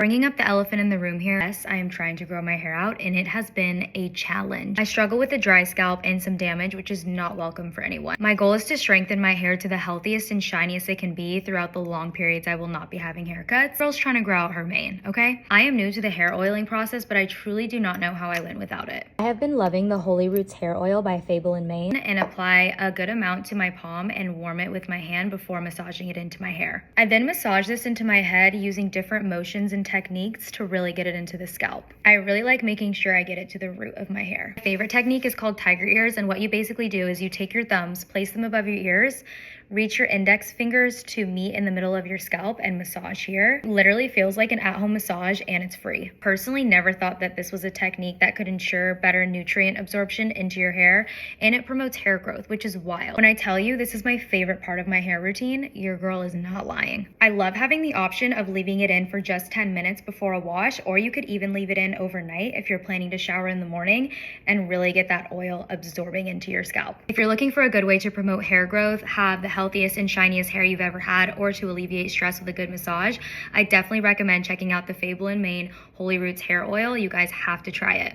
Bringing up the elephant in the room here, yes, I am trying to grow my hair out and it has been a challenge. I struggle with a dry scalp and some damage, which is not welcome for anyone. My goal is to strengthen my hair to the healthiest and shiniest it can be throughout the long periods I will not be having haircuts. Girl's trying to grow out her mane, okay? I am new to the hair oiling process, but I truly do not know how I went without it. I have been loving the HoliRoots hair oil by Fable in Maine and apply a good amount to my palm and warm it with my hand before massaging it into my hair. I then massage this into my head using different motions and techniques to really get it into the scalp. I really like making sure I get it to the root of my hair. My favorite technique is called tiger ears, and what you basically do is you take your thumbs, place them above your ears, reach your index fingers to meet in the middle of your scalp and massage here. Literally feels like an at-home massage and it's free. Personally, never thought that this was a technique that could ensure better nutrient absorption into your hair, and it promotes hair growth, which is wild. When I tell you this is my favorite part of my hair routine, your girl is not lying. I love having the option of leaving it in for just 10 minutes before a wash, or you could even leave it in overnight if you're planning to shower in the morning and really get that oil absorbing into your scalp. If you're looking for a good way to promote hair growth, have the healthiest and shiniest hair you've ever had, or to alleviate stress with a good massage, I definitely recommend checking out the Fable in Maine HoliRoots hair oil. You guys have to try it.